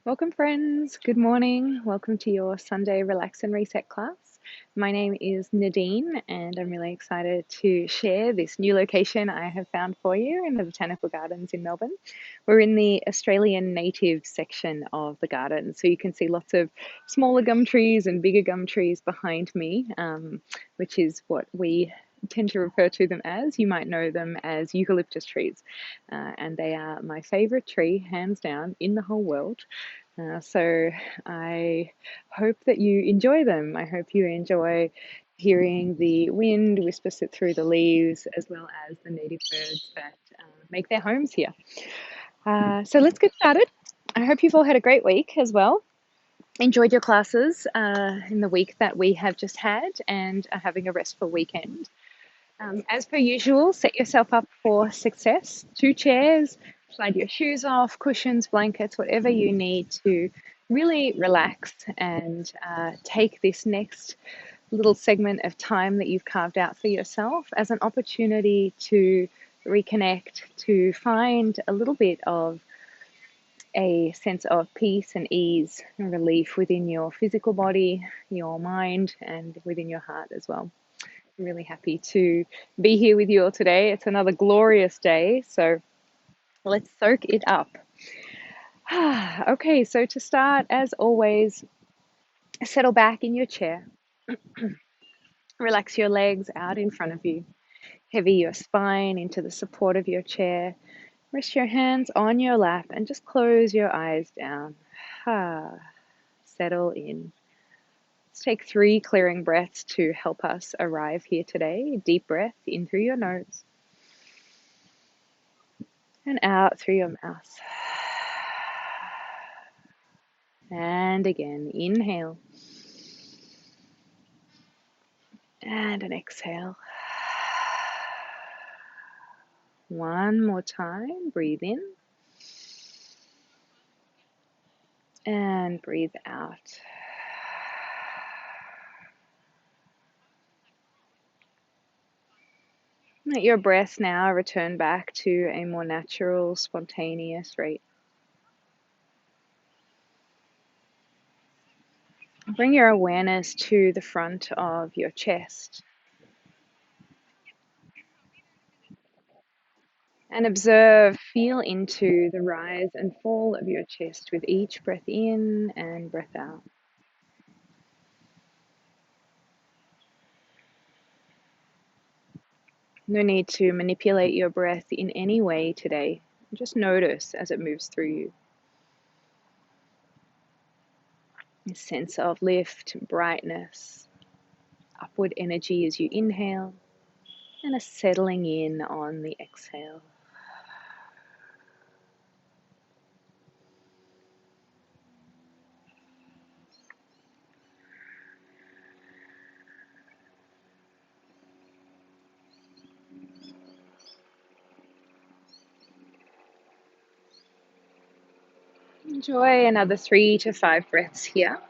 Welcome, friends. Good morning. Welcome to your Sunday Relax and Reset class. My name is Nadine, and I'm really excited to share this new location I have found for you in the Botanical Gardens in Melbourne. We're in the Australian native section of the garden, so you can see lots of smaller gum trees and bigger gum trees behind me, which is what we tend to refer to them as. You might know them as eucalyptus trees, and they are my favorite tree, hands down, in the whole world. So I hope that you enjoy them. I hope you enjoy hearing the wind whisper through the leaves, as well as the native birds that make their homes here. So let's get started. I hope you've all had a great week as well. Enjoyed your classes in the week that we have just had and are having a restful weekend. As per usual, set yourself up for success. 2 chairs, slide your shoes off, cushions, blankets, whatever you need to really relax and take this next little segment of time that you've carved out for yourself as an opportunity to reconnect, to find a little bit of a sense of peace and ease and relief within your physical body, your mind, and within your heart as well. I'm really happy to be here with you all today. It's another glorious day, so let's soak it up. Okay, so to start, as always, settle back in your chair. Relax your legs out in front of you. Heavy your spine into the support of your chair. Rest your hands on your lap and just close your eyes down. Settle in. Let's take 3 clearing breaths to help us arrive here today. Deep breath in through your nose and out through your mouth. And again, inhale. And an exhale. One more time, breathe in. And breathe out. Let your breath now return back to a more natural, spontaneous rate. Bring your awareness to the front of your chest and observe, feel into the rise and fall of your chest with each breath in and breath out. No need to manipulate your breath in any way today. Just notice as it moves through you. A sense of lift, brightness, upward energy as you inhale, and a settling in on the exhale. Enjoy another 3 to 5 breaths here.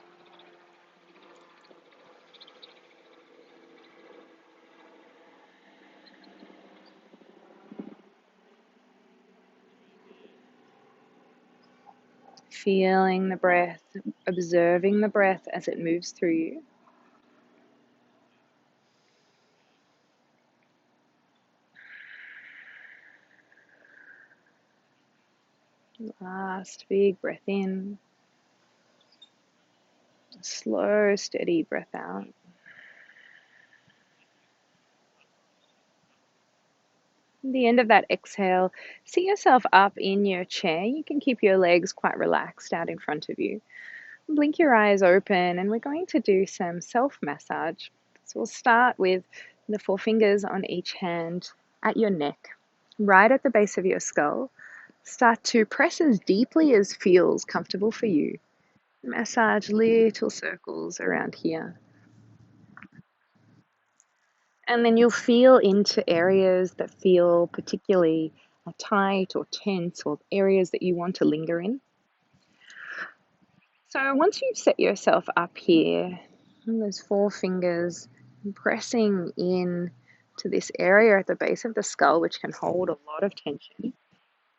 Feeling the breath, observing the breath as it moves through you. Last big breath in. Slow, steady breath out. At the end of that exhale, sit yourself up in your chair. You can keep your legs quite relaxed out in front of you. Blink your eyes open, and we're going to do some self-massage. So we'll start with the 4 fingers on each hand at your neck, right at the base of your skull. Start to press as deeply as feels comfortable for you. Massage little circles around here. And then you'll feel into areas that feel particularly tight or tense, or areas that you want to linger in. So once you've set yourself up here, those 4 fingers pressing in to this area at the base of the skull, which can hold a lot of tension,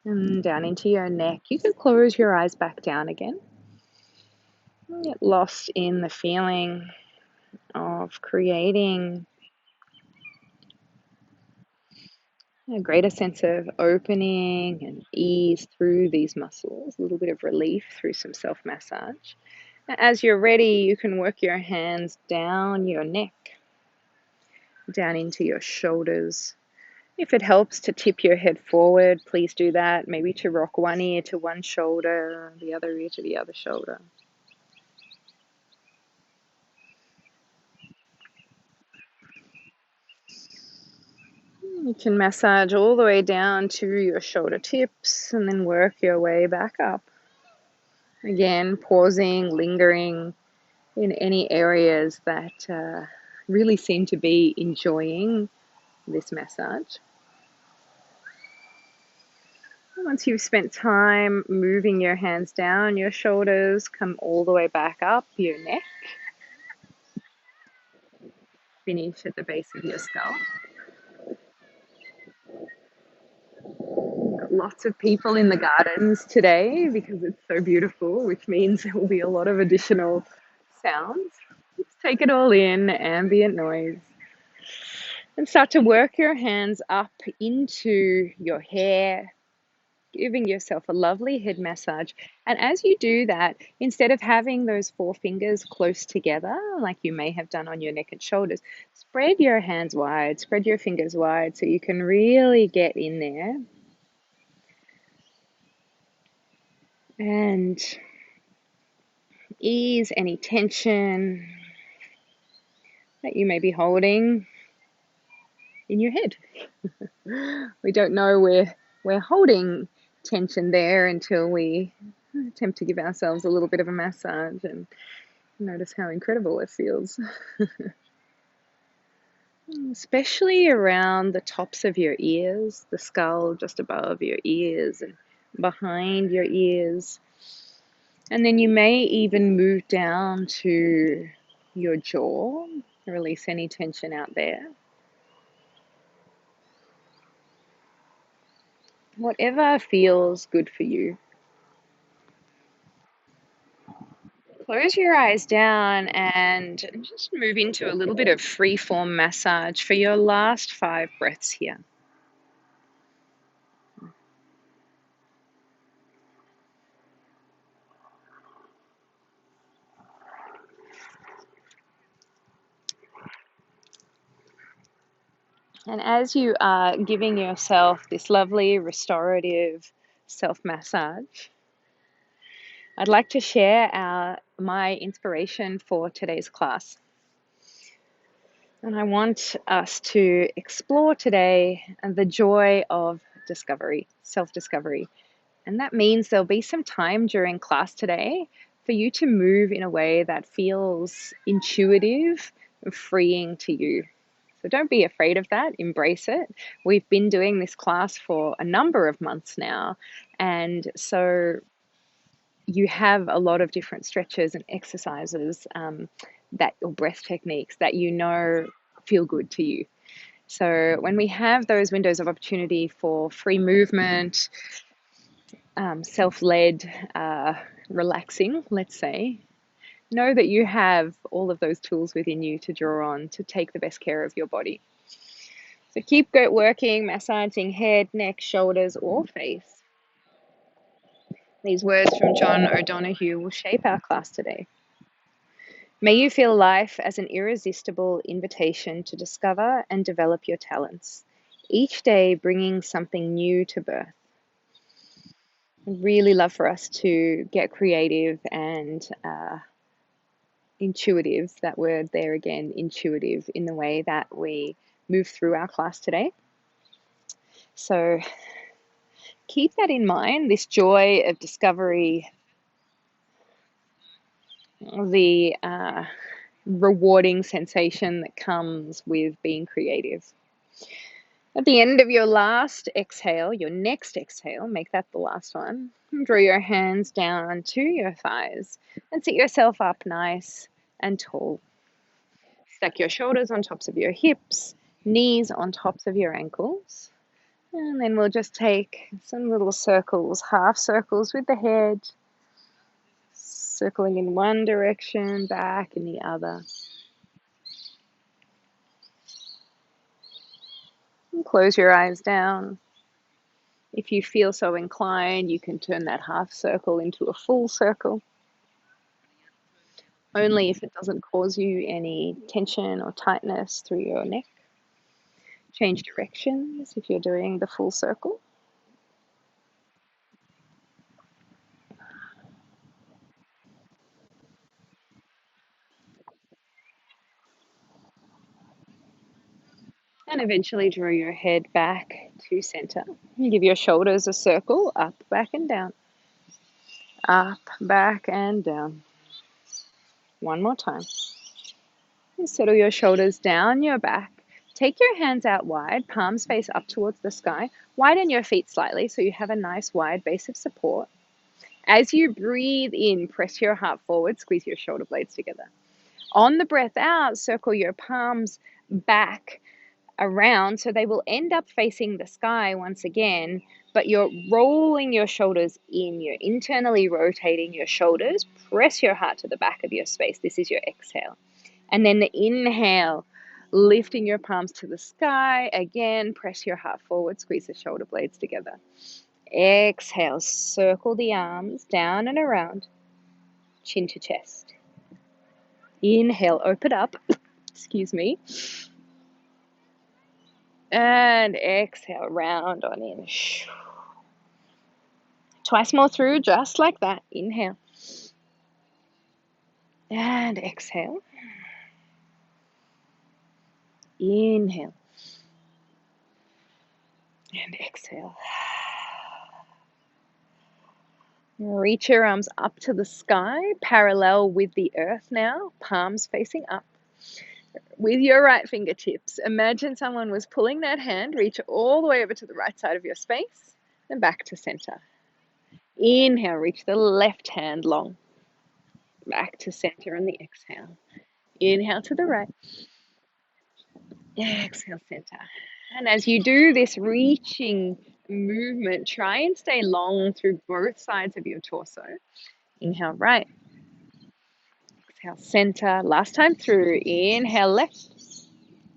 and down into your neck, you can close your eyes back down again. Get lost in the feeling of creating a greater sense of opening and ease through these muscles, a little bit of relief through some self-massage. As you're ready, you can work your hands down your neck, down into your shoulders. If it helps to tip your head forward, please do that. Maybe to rock one ear to one shoulder, the other ear to the other shoulder. You can massage all the way down to your shoulder tips and then work your way back up. Again, pausing, lingering in any areas that really seem to be enjoying this massage. Once you've spent time moving your hands down your shoulders, come all the way back up your neck. Finish at the base of your skull. Got lots of people in the gardens today because it's so beautiful, which means there will be a lot of additional sounds. Just take it all in, ambient noise. And start to work your hands up into your hair, giving yourself a lovely head massage. And as you do that, instead of having those four fingers close together, like you may have done on your neck and shoulders, spread your hands wide, spread your fingers wide so you can really get in there. And ease any tension that you may be holding in your head. We don't know we're holding tension there until we attempt to give ourselves a little bit of a massage and notice how incredible it feels. Especially around the tops of your ears, the skull just above your ears and behind your ears. And then you may even move down to your jaw, release any tension out there. Whatever feels good for you. Close your eyes down and just move into a little bit of free-form massage for your last 5 breaths here. And as you are giving yourself this lovely restorative self-massage, I'd like to share my inspiration for today's class. And I want us to explore today the joy of discovery, self-discovery. And that means there'll be some time during class today for you to move in a way that feels intuitive and freeing to you. So don't be afraid of that, embrace it. We've been doing this class for a number of months now, and so you have a lot of different stretches and exercises or breath techniques that you know feel good to you. So when we have those windows of opportunity for free movement, self-led, relaxing, let's say, know that you have all of those tools within you to draw on to take the best care of your body. So keep working, massaging head, neck, shoulders, or face. These words from John O'Donoghue will shape our class today. May you feel life as an irresistible invitation to discover and develop your talents, each day bringing something new to birth. I'd really love for us to get creative and intuitive, that word there again, intuitive, in the way that we move through our class today. So keep that in mind, this joy of discovery, the rewarding sensation that comes with being creative. At the end of your last exhale, your next exhale, make that the last one. Draw your hands down to your thighs and sit yourself up nice and tall. Stack your shoulders on tops of your hips, knees on tops of your ankles. And then we'll just take some little circles, half circles with the head, Circling in one direction, back in the other. And close your eyes down. If you feel so inclined, you can turn that half circle into a full circle. Only if it doesn't cause you any tension or tightness through your neck. Change directions if you're doing the full circle. And eventually draw your head back to center. Give your shoulders a circle, up, back, and down. Up, back, and down. One more time. And settle your shoulders down your back. Take your hands out wide, palms face up towards the sky. Widen your feet slightly so you have a nice wide base of support. As you breathe in, press your heart forward, squeeze your shoulder blades together. On the breath out, circle your palms back around so they will end up facing the sky once again, but you're rolling your shoulders in. You're internally rotating your shoulders. Press your heart to the back of your space. This is your exhale. And then the inhale, lifting your palms to the sky. Again, press your heart forward, squeeze the shoulder blades together. Exhale, circle the arms down and around, chin to chest. Inhale, open up, excuse me. And exhale, round on in. Twice more through, just like that. Inhale. And exhale. Inhale. And exhale. Reach your arms up to the sky, parallel with the earth now, palms facing up. With your right fingertips, imagine someone was pulling that hand, reach all the way over to the right side of your space, and back to center. Inhale, reach the left hand long, back to center on the exhale. Inhale to the right. Exhale, center. And as you do this reaching movement, try and stay long through both sides of your torso. Inhale, right. Exhale, center. Last time through. Inhale, left.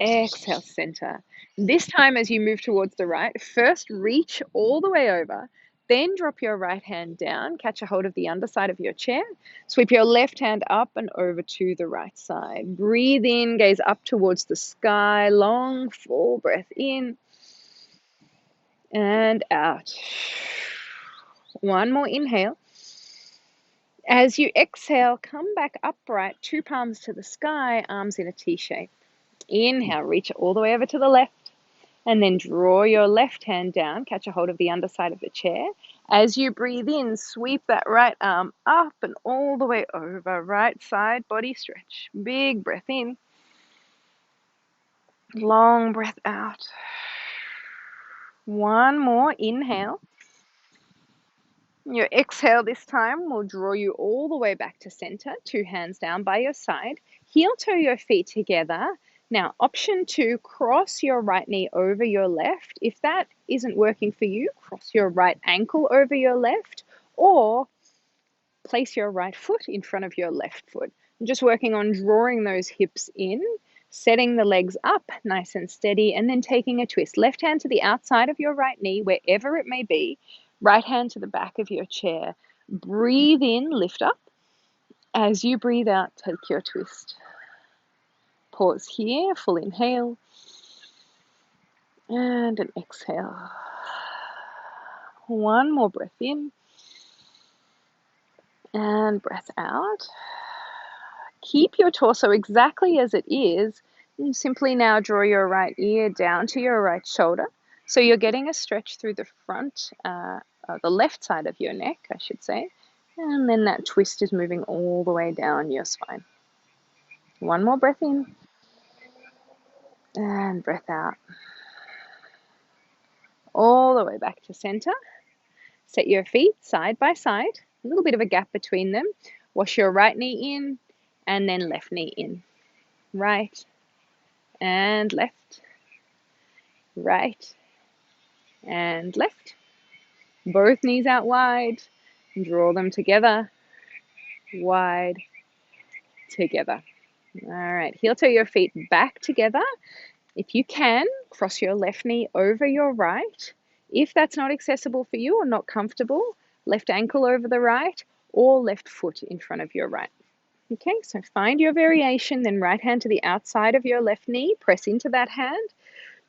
Exhale, center. This time, as you move towards the right, first reach all the way over, then drop your right hand down, catch a hold of the underside of your chair, sweep your left hand up and over to the right side. Breathe in, gaze up towards the sky, long, full breath in and out. One more inhale. As you exhale, come back upright, two palms to the sky, arms in a T shape. Inhale, reach all the way over to the left. And then draw your left hand down, catch a hold of the underside of the chair. As you breathe in, sweep that right arm up and all the way over. Right side, body stretch. Big breath in. Long breath out. One more inhale. Your exhale this time will draw you all the way back to center, two hands down by your side. Heel toe your feet together. Now, option 2, cross your right knee over your left. If that isn't working for you, cross your right ankle over your left, or place your right foot in front of your left foot. I'm just working on drawing those hips in, setting the legs up nice and steady, and then taking a twist. Left hand to the outside of your right knee, wherever it may be. Right hand to the back of your chair. Breathe in, lift up. As you breathe out, take your twist. Pause here, full inhale. And an exhale. One more breath in. And breath out. Keep your torso exactly as it is. And simply now draw your right ear down to your right shoulder. So you're getting a stretch through the front, the left side of your neck, I should say. And then that twist is moving all the way down your spine. One more breath in. And breath out. All the way back to center. Set your feet side by side. A little bit of a gap between them. Wash your right knee in and then left knee in. Right and left. Right and left. Both knees out wide. Draw them together. wide, together. All right, heel toe your feet back together. If you can, cross your left knee over your right. If that's not accessible for you or not comfortable, left ankle over the right or left foot in front of your right. Okay, so find your variation, then right hand to the outside of your left knee, press into that hand,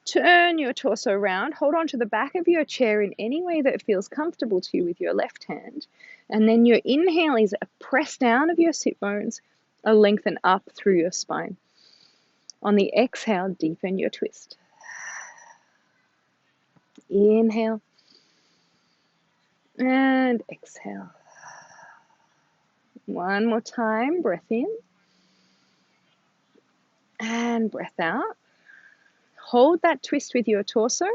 turn your torso around, hold on to the back of your chair in any way that feels comfortable to you with your left hand, and then your inhale is a press down of your sit bones, a lengthen up through your spine. On the exhale, deepen your twist. Inhale and exhale. One more time, breath in and breath out. Hold that twist with your torso.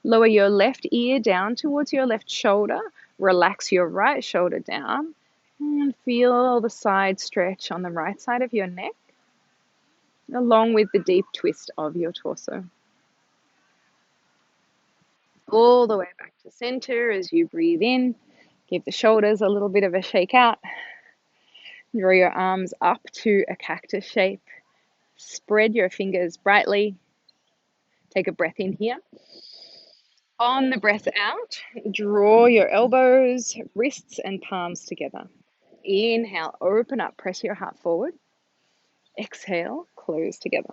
Lower your left ear down towards your left shoulder. Relax your right shoulder down. And feel the side stretch on the right side of your neck, along with the deep twist of your torso. All the way back to center as you breathe in. Give the shoulders a little bit of a shake out. Draw your arms up to a cactus shape. Spread your fingers brightly. Take a breath in here. On the breath out, draw your elbows, wrists, and palms together. Inhale, open up, press your heart forward. Exhale, close together.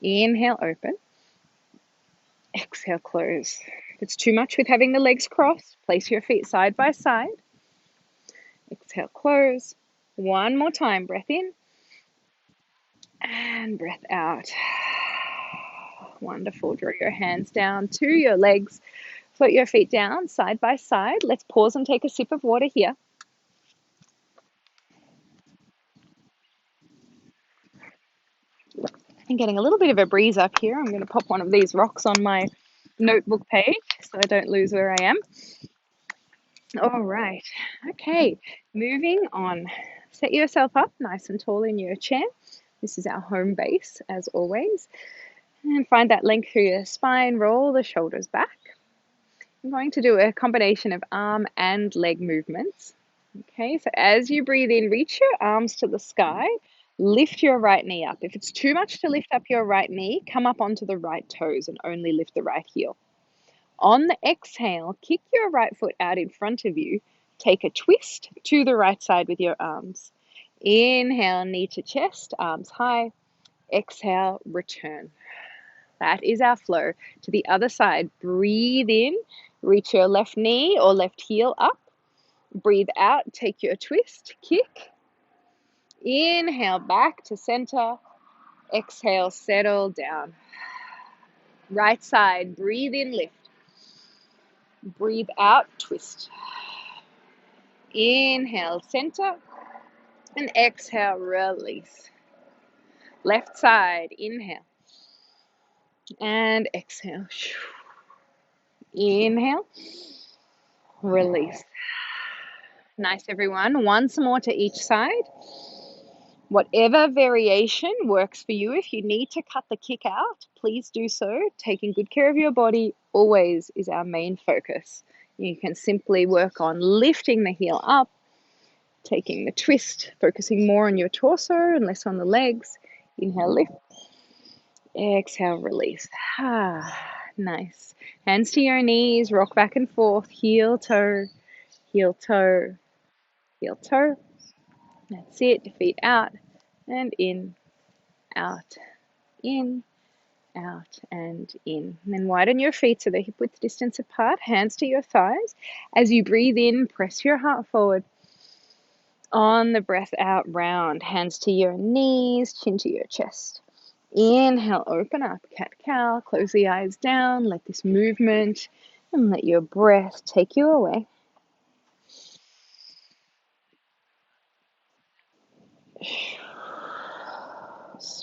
Inhale, open. Exhale, close. If it's too much with having the legs crossed, place your feet side by side. Exhale, close. One more time, breath in. And breath out. Wonderful. Draw your hands down to your legs. Float your feet down side by side. Let's pause and take a sip of water here. I'm getting a little bit of a breeze up here. I'm going to pop one of these rocks on my notebook page so I don't lose where I am. All right. Okay. Moving on. Set yourself up nice and tall in your chair. This is our home base, as always. And find that length through your spine. Roll the shoulders back. I'm going to do a combination of arm and leg movements. Okay, so as you breathe in, reach your arms to the sky. Lift your right knee up. If it's too much to lift up your right knee, come up onto the right toes and only lift the right heel. On the exhale, kick your right foot out in front of you. Take a twist to the right side with your arms. Inhale, knee to chest, arms high. Exhale, return. That is our flow. To the other side, breathe in, reach your left knee or left heel up. Breathe out, take your twist, kick. Inhale, back to center. Exhale, settle down. Right side, breathe in, lift. Breathe out, twist. Inhale, center. And exhale, release. Left side, inhale. And exhale. Inhale. Release. Nice, everyone. Once more to each side. Whatever variation works for you. If you need to cut the kick out, please do so. Taking good care of your body always is our main focus. You can simply work on lifting the heel up, taking the twist, focusing more on your torso and less on the legs. Inhale, lift. Exhale, release. Nice. Hands to your knees, rock back and forth, heel, toe, heel, toe, heel, toe. That's it. Feet out and in, out, in, out, and in. And then widen your feet so they're hip width distance apart, hands to your thighs. As you breathe in, press your heart forward. On the breath out, round, hands to your knees, chin to your chest. Inhale, open up, cat-cow, close the eyes down, let this movement and let your breath take you away.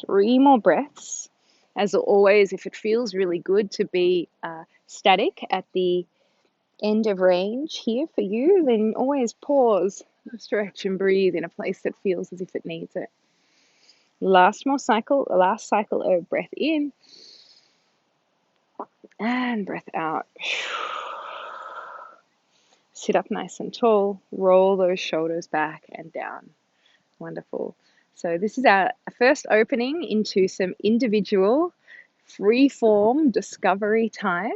Three more breaths. As always, if it feels really good to be static at the end of range here for you, then always pause, stretch and breathe in a place that feels as if it needs it. Last cycle of breath in and breath out. Sit up nice and tall. Roll those shoulders back and down. Wonderful. So this is our first opening into some individual free-form discovery time.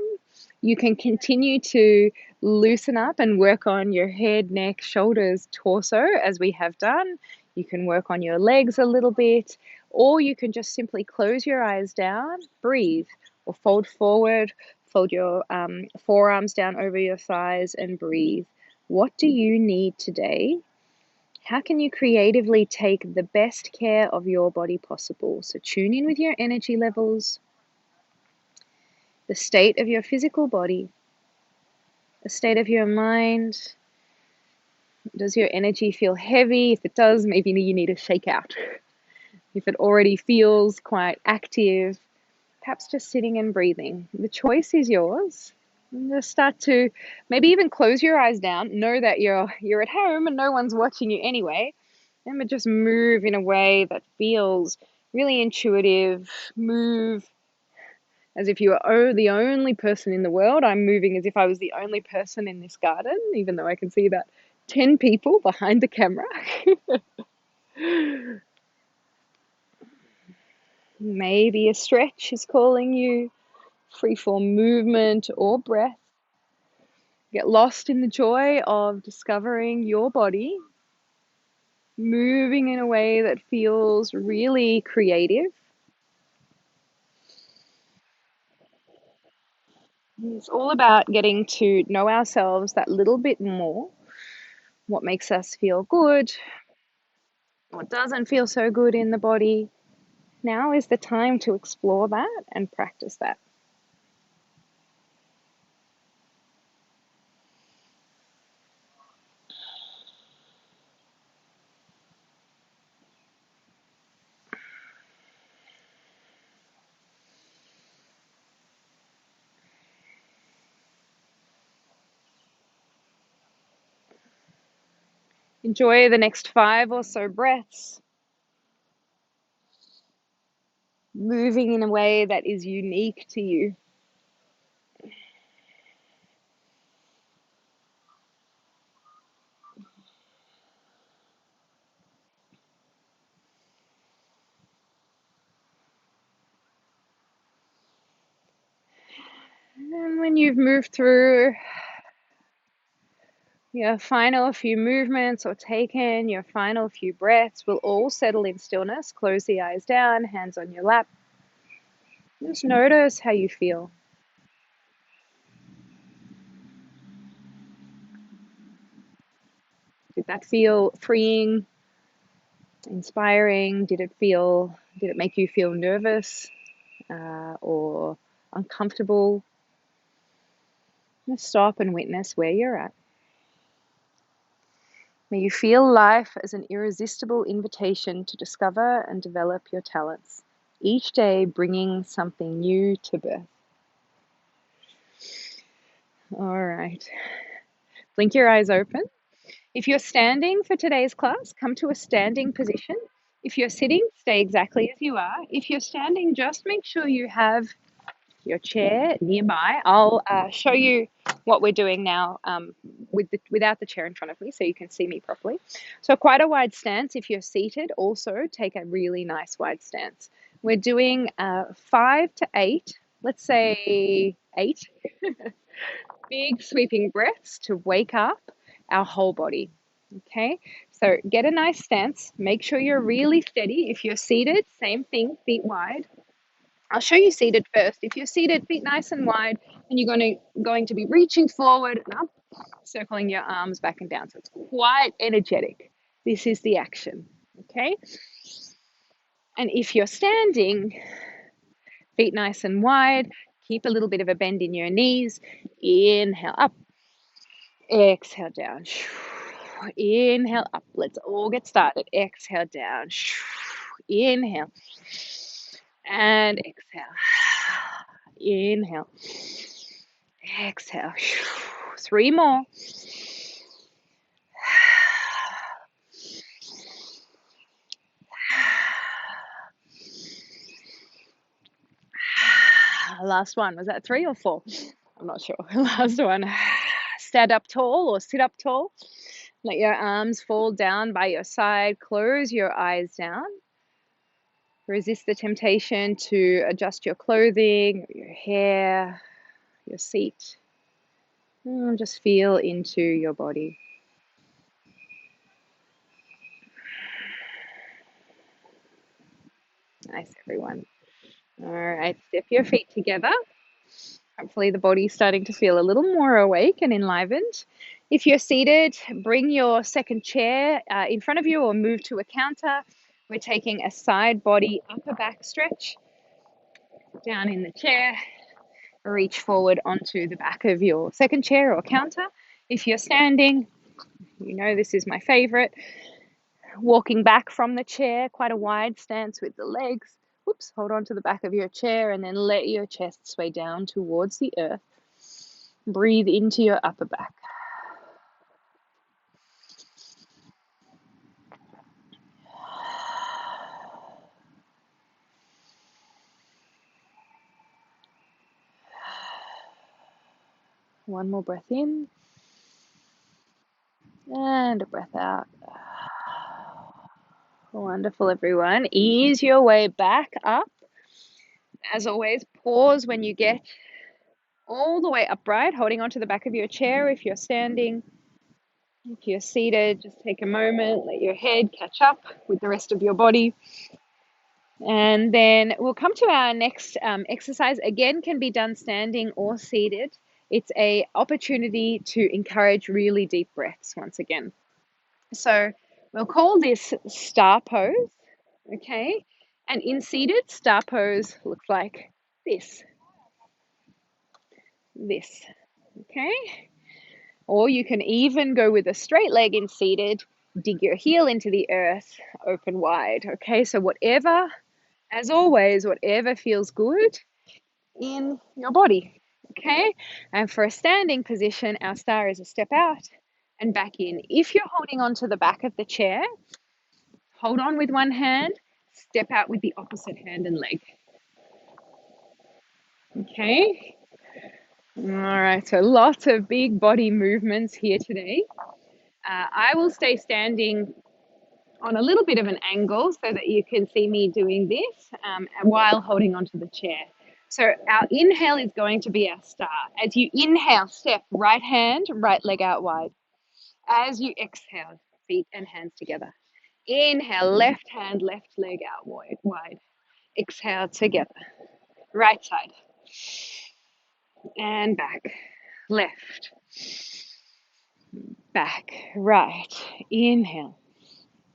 You can continue to loosen up and work on your head, neck, shoulders, torso, as we have done. You can work on your legs a little bit, or you can just simply close your eyes down, breathe, or fold forward, fold your forearms down over your thighs and breathe. What do you need today? How can you creatively take the best care of your body possible? So tune in with your energy levels, the state of your physical body, the state of your mind. Does your energy feel heavy? If it does, maybe you need a shake out. If it already feels quite active, perhaps just sitting and breathing. The choice is yours. And just start to maybe even close your eyes down. Know that you're at home and no one's watching you anyway. And just move in a way that feels really intuitive. Move as if you are the only person in the world. I'm moving as if I was the only person in this garden, even though I can see about 10 people behind the camera. Maybe a stretch is calling you, free-form movement or breath. Get lost in the joy of discovering your body, moving in a way that feels really creative. It's all about getting to know ourselves that little bit more. What makes us feel good? What doesn't feel so good in the body? Now is the time to explore that and practice that. Enjoy the next 5 or so breaths, moving in a way that is unique to you. And when you've moved through your final few movements or taken your final few breaths, we'll all settle in stillness. Close the eyes down, hands on your lap. Just notice how you feel. Did that feel freeing, inspiring? Did it make you feel nervous or uncomfortable? Just stop and witness where you're at. May you feel life as an irresistible invitation to discover and develop your talents, each day bringing something new to birth. All right. Blink your eyes open. If you're standing for today's class, come to a standing position. If you're sitting, stay exactly as you are. If you're standing, just make sure you have your chair nearby. I'll show you what we're doing now without the chair in front of me so you can see me properly. So quite a wide stance. If you're seated, also take a really nice wide stance. We're doing 5 to 8, let's say 8 big sweeping breaths to wake up our whole body. Okay, so get a nice stance. Make sure you're really steady. If you're seated, same thing, feet wide. I'll show you seated first. If you're seated, feet nice and wide, and you're going to be reaching forward and up, circling your arms back and down. So it's quite energetic. This is the action, okay? And if you're standing, feet nice and wide, keep a little bit of a bend in your knees. Inhale up, exhale down. Inhale up. Let's all get started. Exhale down. Inhale and exhale. Inhale. Exhale. 3 more. Last one. Was that 3 or 4? I'm not sure. Last one. stand up tall or sit up tall. Let your arms fall down by your side. Close your eyes down. Resist the temptation to adjust your clothing, your hair, your seat. Just feel into your body. Nice, everyone. All right, step your feet together. Hopefully the body's starting to feel a little more awake and enlivened. If you're seated, bring your second chair in front of you or move to a counter. We're taking a side body upper back stretch down in the chair. Reach forward onto the back of your second chair or counter. If you're standing, you know this is my favorite. Walking back from the chair, quite a wide stance with the legs. Whoops, hold on to the back of your chair and then let your chest sway down towards the earth. Breathe into your upper back. One more breath in and a breath out. Wonderful, everyone. Ease your way back up. As always, pause when you get all the way upright, holding onto the back of your chair if you're standing. If you're seated, just take a moment, let your head catch up with the rest of your body. And then we'll come to our next exercise. Again, can be done standing or seated. It's an opportunity to encourage really deep breaths once again. So we'll call this star pose, okay? And in seated, star pose looks like this, okay? Or you can even go with a straight leg in seated, dig your heel into the earth, open wide, okay? So whatever, as always, whatever feels good in your body, okay? And for a standing position, our star is a step out and back in. If you're holding on to the back of the chair, hold on with one hand, step out with the opposite hand and leg. Okay. All right, so lots of big body movements here today. I will stay standing on a little bit of an angle so that you can see me doing this while holding onto the chair. So our inhale is going to be our star. As you inhale, step right hand, right leg out wide. As you exhale, feet and hands together. Inhale, left hand, left leg out wide. Exhale together. Right side. And back. Left. Back. Right. Inhale.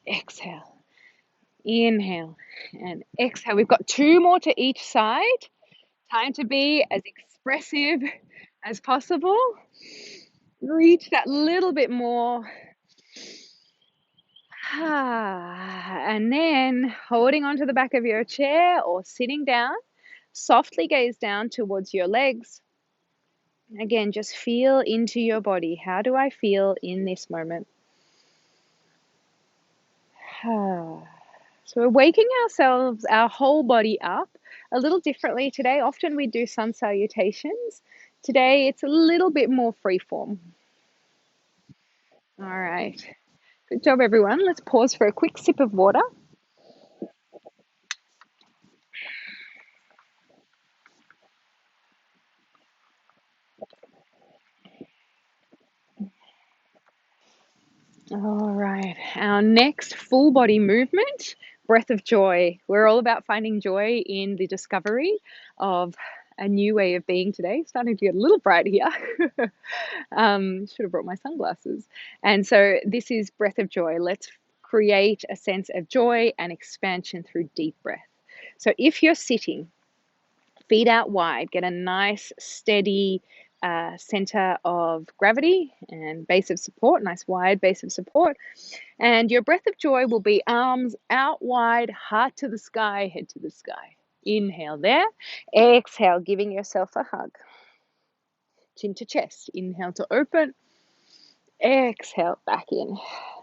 Exhale. Inhale. And exhale. We've got two more to each side. Time to be as expressive as possible. Reach that little bit more. And then holding onto the back of your chair or sitting down, softly gaze down towards your legs. Again, just feel into your body. How do I feel in this moment? So we're waking ourselves, our whole body up a little differently today. Often we do sun salutations. Today it's a little bit more freeform. All right. Good job, everyone. Let's pause for a quick sip of water. All right, our next full body movement, breath of joy. We're all about finding joy in the discovery of a new way of being today. Starting to get a little bright here. Should have brought my sunglasses. And so this is breath of joy. Let's create a sense of joy and expansion through deep breath. So if you're sitting, feet out wide, get a nice steady center of gravity and base of support, nice wide base of support. And your breath of joy will be arms out wide, heart to the sky, head to the sky. Inhale there. Exhale, giving yourself a hug. Chin to chest. Inhale to open. Exhale, back in.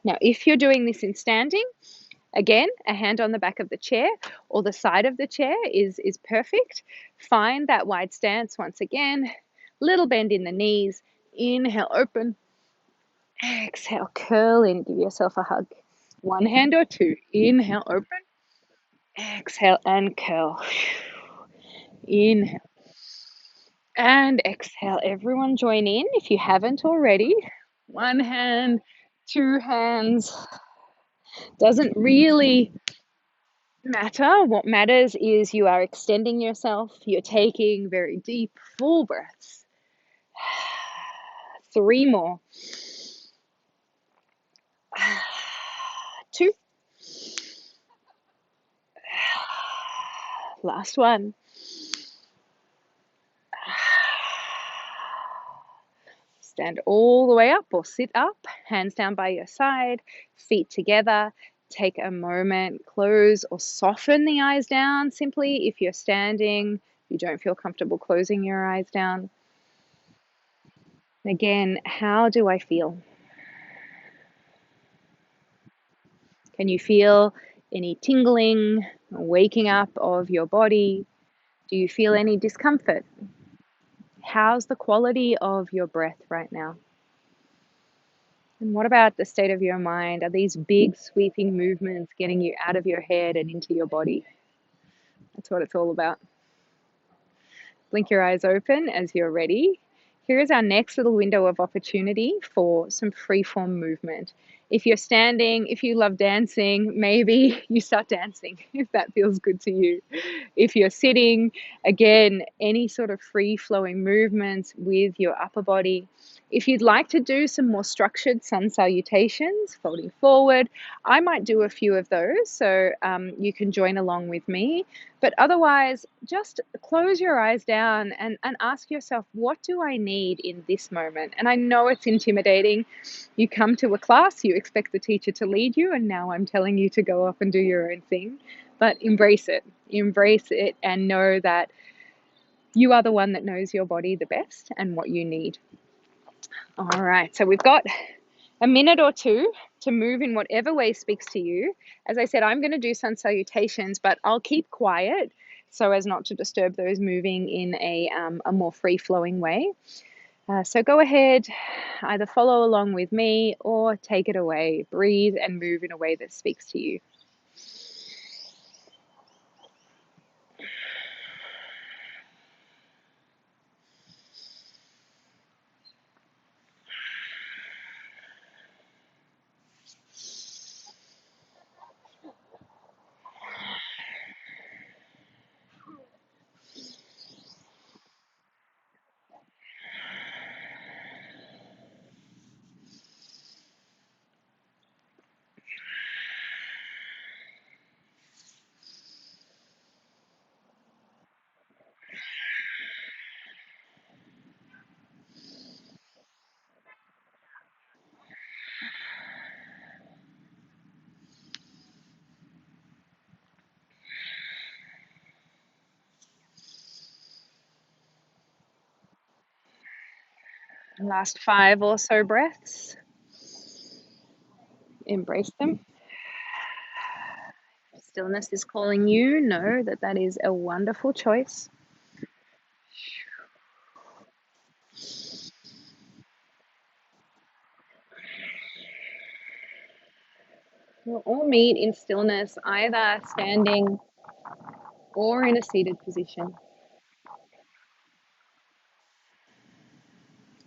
Now, if you're doing this in standing, again, a hand on the back of the chair or the side of the chair is perfect. Find that wide stance once again. Little bend in the knees. Inhale, open. Exhale, curl in. Give yourself a hug. One hand or two. Inhale, open. Exhale and curl. Inhale and exhale. Everyone join in if you haven't already. One hand, two hands. Doesn't really matter. What matters is you are extending yourself. You're taking very deep, full breaths. 3 more. 2. Last one. Stand all the way up or sit up, hands down by your side, feet together. Take a moment, close or soften the eyes down simply if you're standing, you don't feel comfortable closing your eyes down. Again, how do I feel? Can you feel any tingling, waking up of your body? Do you feel any discomfort? How's the quality of your breath right now? And what about the state of your mind? Are these big sweeping movements getting you out of your head and into your body? That's what it's all about. Blink your eyes open as you're ready. Here is our next little window of opportunity for some free-form movement. If you're standing, if you love dancing, maybe you start dancing if that feels good to you. If you're sitting, again, any sort of free-flowing movements with your upper body. If you'd like to do some more structured sun salutations, folding forward, I might do a few of those, so you can join along with me. But otherwise, just close your eyes down and ask yourself, what do I need in this moment? And I know it's intimidating. You come to a class, you expect the teacher to lead you, and now I'm telling you to go off and do your own thing. But embrace it. Embrace it and know that you are the one that knows your body the best and what you need. All right, so we've got a minute or two to move in whatever way speaks to you. As I said, I'm going to do sun salutations, but I'll keep quiet so as not to disturb those moving in a more free-flowing way. So go ahead, either follow along with me or take it away. Breathe and move in a way that speaks to you. Last 5 or so breaths. Embrace them. Stillness is calling you. Know that that is a wonderful choice. We'll all meet in stillness, either standing or in a seated position.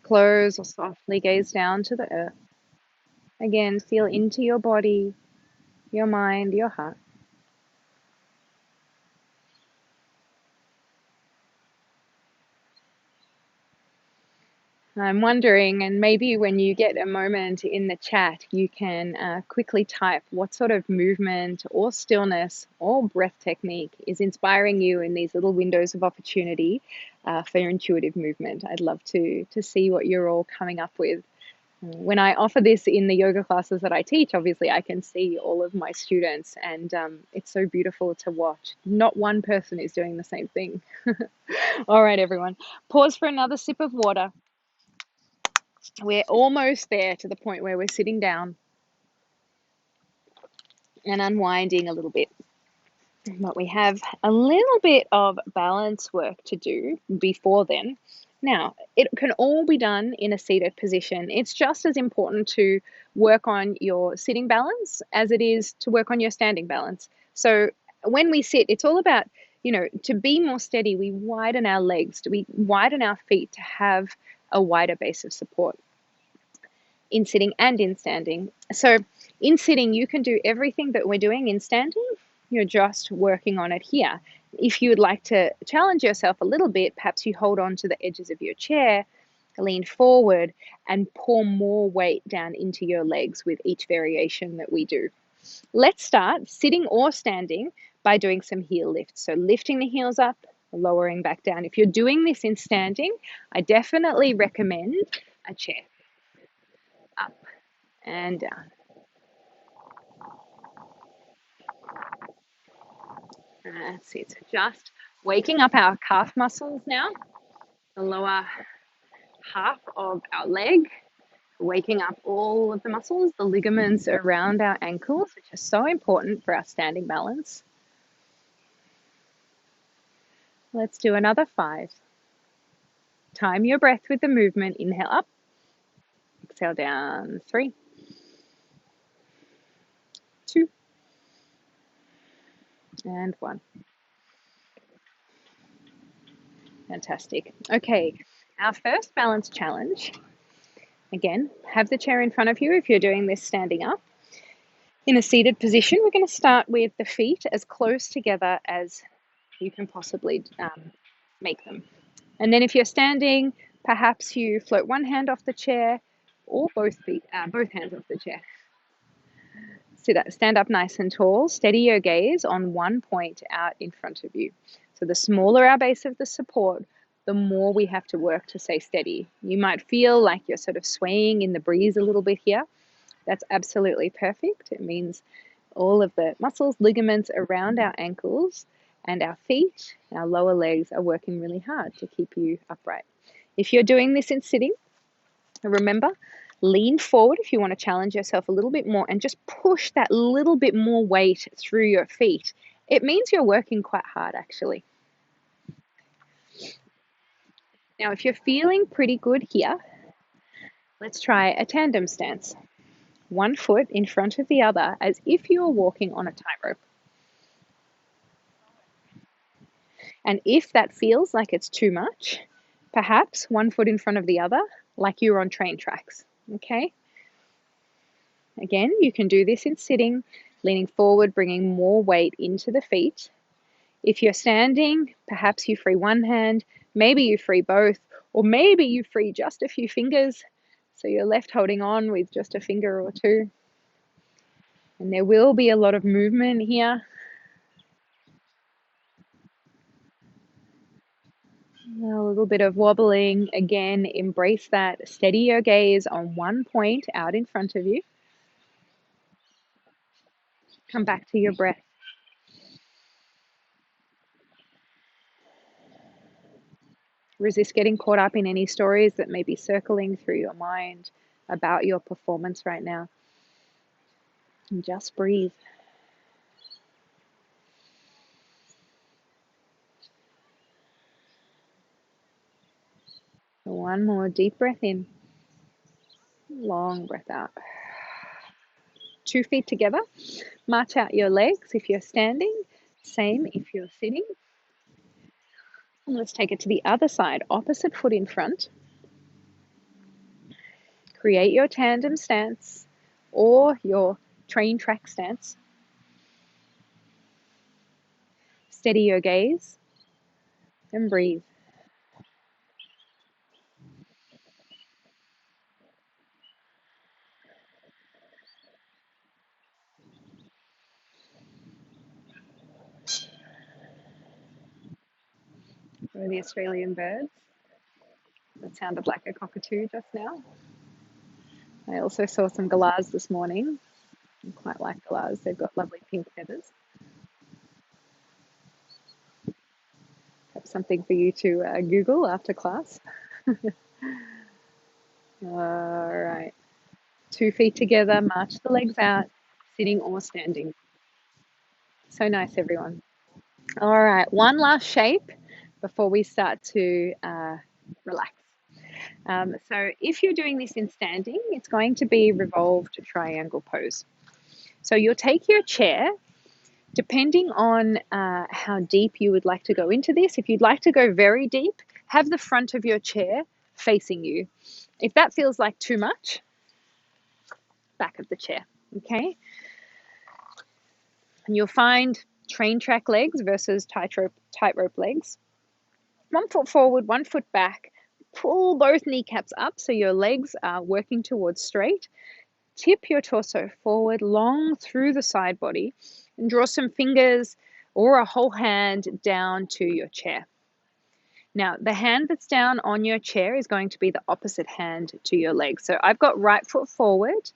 Close or softly gaze down to the earth. Again, feel into your body, your mind, your heart. I'm wondering, and maybe when you get a moment in the chat, you can quickly type what sort of movement or stillness or breath technique is inspiring you in these little windows of opportunity for your intuitive movement. I'd love to see what you're all coming up with. When I offer this in the yoga classes that I teach, obviously I can see all of my students, and it's so beautiful to watch. Not one person is doing the same thing. All right, everyone, pause for another sip of water. We're almost there to the point where we're sitting down and unwinding a little bit. But we have a little bit of balance work to do before then. Now, it can all be done in a seated position. It's just as important to work on your sitting balance as it is to work on your standing balance. So when we sit, it's all about, to be more steady, we widen our legs, we widen our feet to have a wider base of support in sitting and in standing. So in sitting, you can do everything that we're doing in standing. You're just working on it here. If you would like to challenge yourself a little bit, perhaps you hold on to the edges of your chair, lean forward, and pour more weight down into your legs with each variation that we do. Let's start sitting or standing by doing some heel lifts. So lifting the heels up, lowering back down. If you're doing this in standing, I definitely recommend a chair. Up and down. That's it. So just waking up our calf muscles now, the lower half of our leg, waking up all of the muscles, the ligaments around our ankles, which are so important for our standing balance. Let's do another 5. Time your breath with the movement. Inhale up, exhale down. 3, 2, and 1. Fantastic. Okay, our first balance challenge. Again, have the chair in front of you if you're doing this standing up. In a seated position, we're going to start with the feet as close together as you can possibly make them. And then if you're standing, perhaps you float one hand off the chair or both hands off the chair. Stand up nice and tall, steady your gaze on one point out in front of you. So the smaller our base of the support, the more we have to work to stay steady. You might feel like you're sort of swaying in the breeze a little bit here. That's absolutely perfect. It means all of the muscles, ligaments around our ankles and our feet, our lower legs are working really hard to keep you upright. If you're doing this in sitting, remember, lean forward if you want to challenge yourself a little bit more and just push that little bit more weight through your feet. It means you're working quite hard, actually. Now, if you're feeling pretty good here, let's try a tandem stance. One foot in front of the other as if you were walking on a tightrope. And if that feels like it's too much, perhaps one foot in front of the other, like you're on train tracks, okay? Again, you can do this in sitting, leaning forward, bringing more weight into the feet. If you're standing, perhaps you free one hand, maybe you free both, or maybe you free just a few fingers, so you're left holding on with just a finger or two. And there will be a lot of movement here. A little bit of wobbling. Again, embrace that. Steady your gaze on one point out in front of you. Come back to your breath. Resist getting caught up in any stories that may be circling through your mind about your performance right now. And just breathe. One more deep breath in. Long breath out. 2 feet together. March out your legs if you're standing. Same if you're sitting. And let's take it to the other side. Opposite foot in front. Create your tandem stance or your train track stance. Steady your gaze and breathe. For the Australian birds. That sounded like a cockatoo just now. I also saw some galahs this morning. I quite like galahs. They've got lovely pink feathers. Perhaps something for you to Google after class. All right. 2 feet together, march the legs out, sitting or standing. So nice, everyone. All right, one last shape before we start to relax. So if you're doing this in standing, it's going to be revolved triangle pose. So you'll take your chair, depending on how deep you would like to go into this. If you'd like to go very deep, have the front of your chair facing you. If that feels like too much, back of the chair, okay? And you'll find train track legs versus tightrope legs. 1 foot forward, 1 foot back. Pull both kneecaps up so your legs are working towards straight. Tip your torso forward, long through the side body, and draw some fingers or a whole hand down to your chair. Now, the hand that's down on your chair is going to be the opposite hand to your leg. So I've got right foot forward,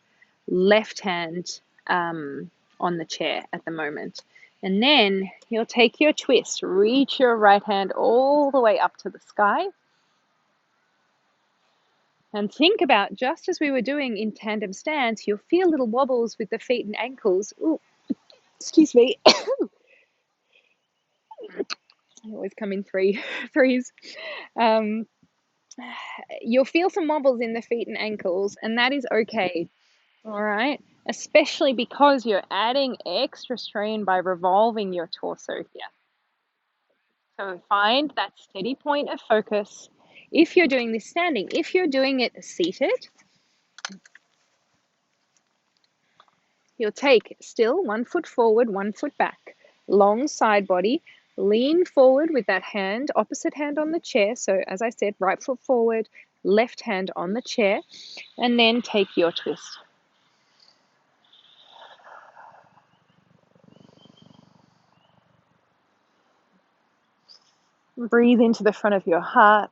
left hand on the chair at the moment. And then you'll take your twist, reach your right hand all the way up to the sky. And think about, just as we were doing in tandem stance, you'll feel little wobbles with the feet and ankles. Ooh, excuse me. I always come in threes. You'll feel some wobbles in the feet and ankles, and that is okay. All right. Especially because you're adding extra strain by revolving your torso here. So find that steady point of focus. If you're doing this standing, if you're doing it seated, you'll take still 1 foot forward, 1 foot back, long side body, lean forward with that hand, opposite hand on the chair. So as I said, right foot forward, left hand on the chair, and then take your twist. Breathe into the front of your heart.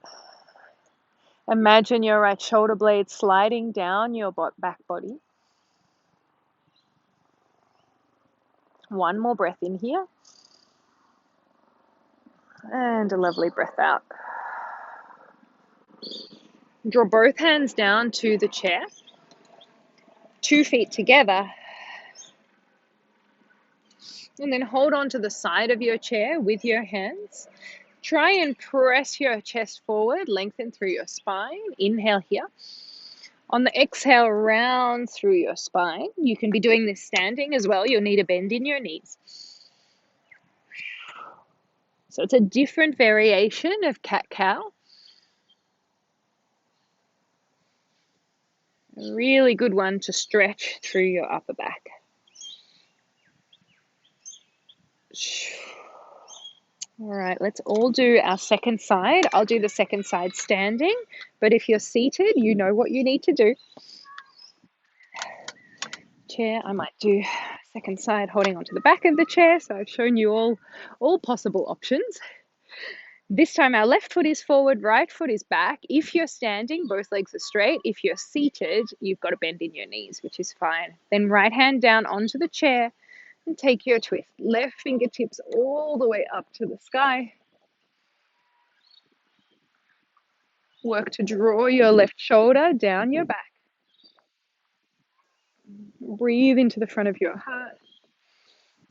Imagine your right shoulder blade sliding down your back body. One more breath in here. And a lovely breath out. Draw both hands down to the chair. 2 feet together. And then hold on to the side of your chair with your hands. Try and press your chest forward, lengthen through your spine. Inhale here. On the exhale, round through your spine. You can be doing this standing as well. You'll need a bend in your knees. So it's a different variation of cat-cow. A really good one to stretch through your upper back. All right, let's all do our second side. I'll do the second side standing, but if you're seated, you know what you need to do. Chair, I might do second side holding onto the back of the chair. So I've shown you all possible options. This time our left foot is forward, right foot is back. If you're standing, both legs are straight. If you're seated, you've got a bend in your knees, which is fine. Then right hand down onto the chair and take your twist. Left fingertips all the way up to the sky. Work to draw your left shoulder down your back. Breathe into the front of your heart.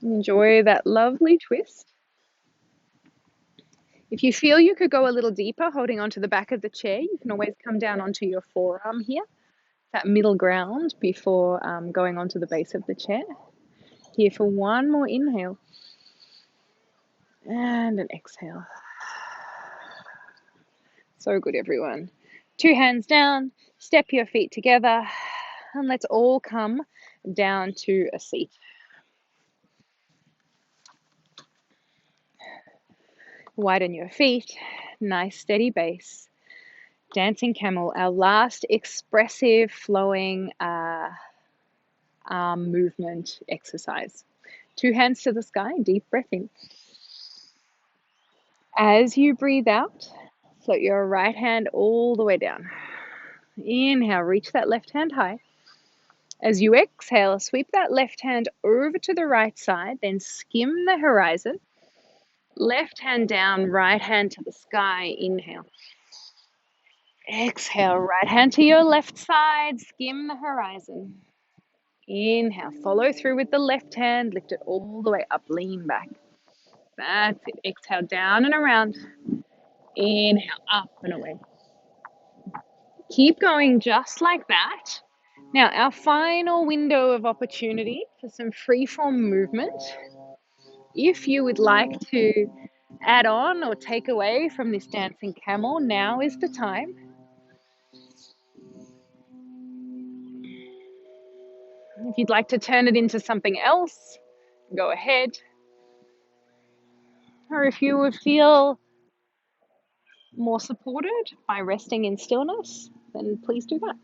Enjoy that lovely twist. If you feel you could go a little deeper, holding onto the back of the chair, you can always come down onto your forearm here, that middle ground before going onto the base of the chair. Here for one more inhale and an exhale. So good, everyone. 2 hands down, step your feet together, and let's all come down to a seat. Widen your feet, nice steady base. Dancing camel, our last expressive flowing arm movement exercise. 2 hands to the sky, deep breath in. As you breathe out, float your right hand all the way down. Inhale, reach that left hand high. As you exhale, sweep that left hand over to the right side, then skim the horizon. Left hand down, right hand to the sky. Inhale. Exhale, right hand to your left side, skim the horizon. Inhale, follow through with the left hand, lift it all the way up, lean back. That's it. Exhale, down and around. Inhale, up and away. Keep going just like that. Now, our final window of opportunity for some freeform movement. If you would like to add on or take away from this dancing camel, now is the time. If you'd like to turn it into something else, go ahead. Or if you would feel more supported by resting in stillness, then please do that.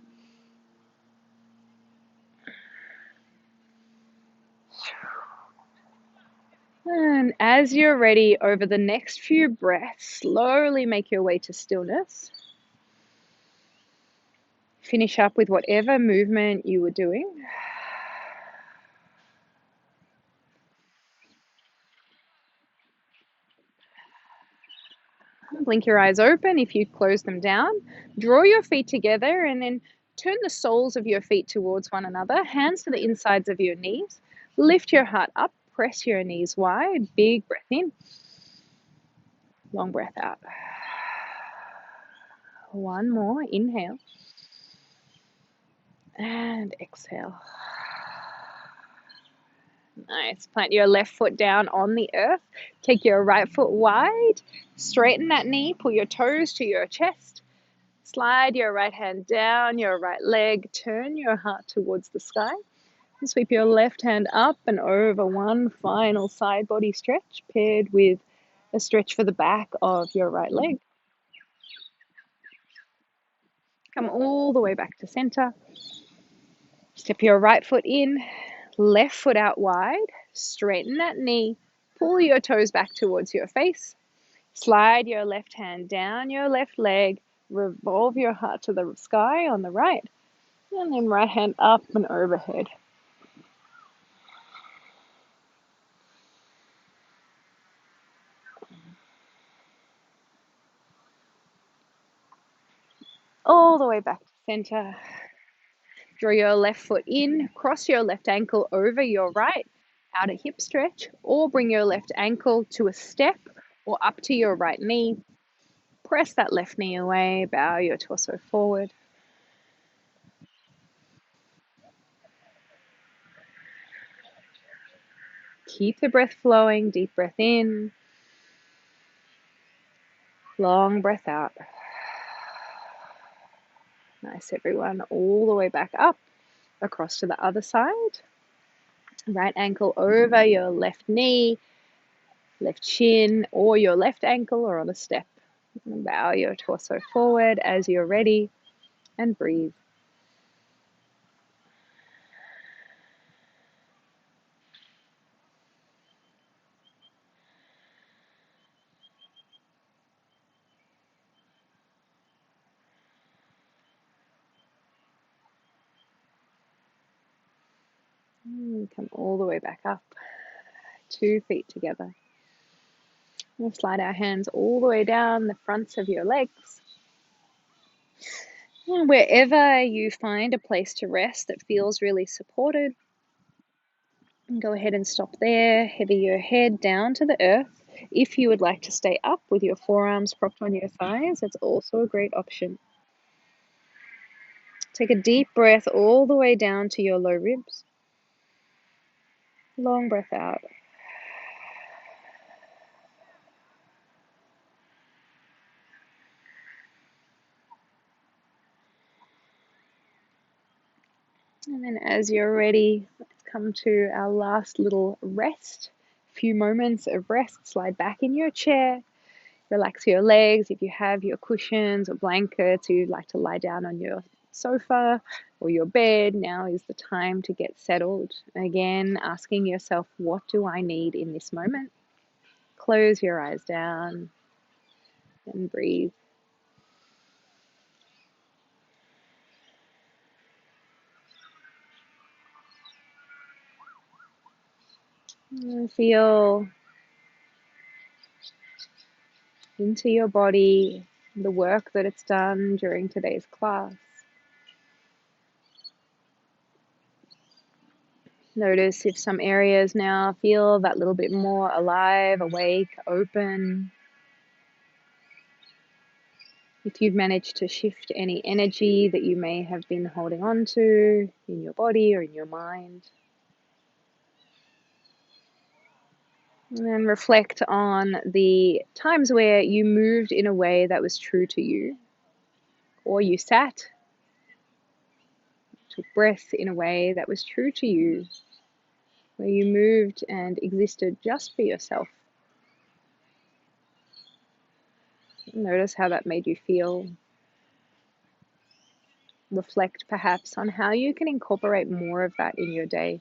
And as you're ready, over the next few breaths, slowly make your way to stillness. Finish up with whatever movement you were doing. Blink your eyes open if you close them down. Draw your feet together and then turn the soles of your feet towards one another. Hands to the insides of your knees. Lift your heart up. Press your knees wide. Big breath in. Long breath out. One more. Inhale. And exhale. Nice. Plant your left foot down on the earth. Take your right foot wide. Straighten that knee. Pull your toes to your chest. Slide your right hand down your right leg. Turn your heart towards the sky. And sweep your left hand up and over. One final side body stretch paired with a stretch for the back of your right leg. Come all the way back to center. Step your right foot in, left foot out wide. Straighten that knee. Pull your toes back towards your face. Slide your left hand down your left leg. Revolve your heart to the sky on the right. And then right hand up and overhead. All the way back to center. Draw your left foot in. Cross your left ankle over your right. Out a hip stretch. Or bring your left ankle to a step or up to your right knee. Press that left knee away. Bow your torso forward. Keep the breath flowing. Deep breath in. Long breath out. Nice, everyone. All the way back up. Across to the other side. Right ankle over your left knee. Left shin or your left ankle or on a step. And bow your torso forward as you're ready and breathe. Come all the way back up. 2 feet together. We'll slide our hands all the way down the fronts of your legs. And wherever you find a place to rest that feels really supported, go ahead and stop there. Heavy your head down to the earth. If you would like to stay up with your forearms propped on your thighs, that's also a great option. Take a deep breath all the way down to your low ribs. Long breath out. And then as you're ready, let's come to our last little rest. A few moments of rest. Slide back in your chair. Relax your legs. If you have your cushions or blankets, or you'd like to lie down on your sofa or your bed, now is the time to get settled. Again, asking yourself, what do I need in this moment? Close your eyes down and breathe. And feel into your body the work that it's done during today's class. Notice if some areas now feel that little bit more alive, awake, open. If you've managed to shift any energy that you may have been holding on to in your body or in your mind. And then reflect on the times where you moved in a way that was true to you, or you sat, took breath in a way that was true to you, where you moved and existed just for yourself. Notice how that made you feel. Reflect perhaps on how you can incorporate more of that in your day.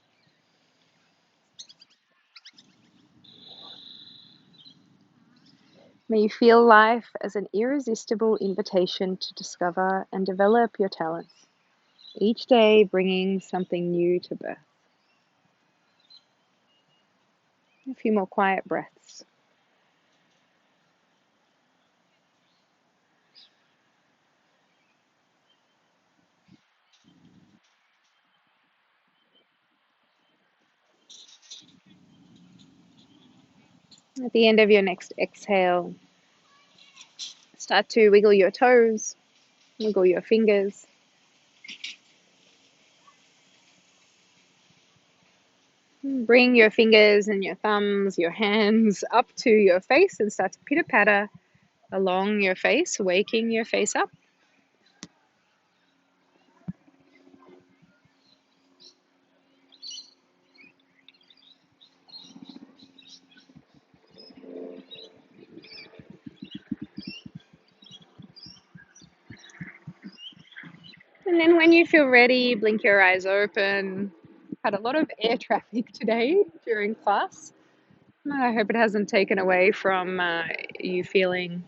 May you feel life as an irresistible invitation to discover and develop your talents, each day bringing something new to birth. A few more quiet breaths. At the end of your next exhale, start to wiggle your toes, wiggle your fingers. Bring your fingers and your thumbs, your hands up to your face and start to pitter-patter along your face, waking your face up. And then when you feel ready, blink your eyes open. Had a lot of air traffic today during class. I hope it hasn't taken away from you feeling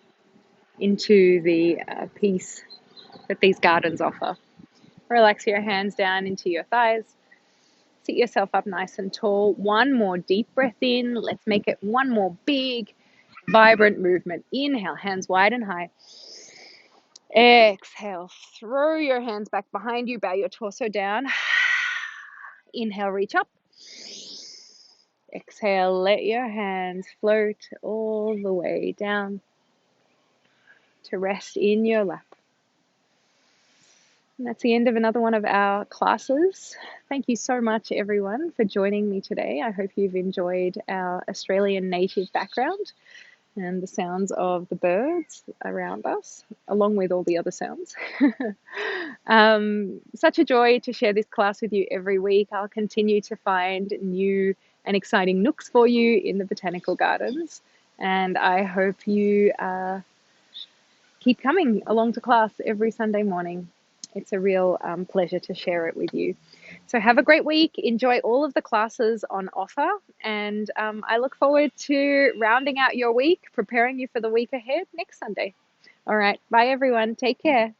into the peace that these gardens offer. Relax your hands down into your thighs. Sit yourself up nice and tall. One more deep breath in. Let's make it one more big, vibrant movement. Inhale, hands wide and high. Exhale, throw your hands back behind you, bow your torso down. Inhale, reach up. Exhale, let your hands float all the way down to rest in your lap. And that's the end of another one of our classes. Thank you so much, everyone, for joining me today. I hope you've enjoyed our Australian native background and the sounds of the birds around us, along with all the other sounds. Such a joy to share this class with you every week. I'll continue to find new and exciting nooks for you in the botanical gardens. And I hope you keep coming along to class every Sunday morning. It's a real pleasure to share it with you. So have a great week. Enjoy all of the classes on offer. And I look forward to rounding out your week, preparing you for the week ahead next Sunday. All right. Bye, everyone. Take care.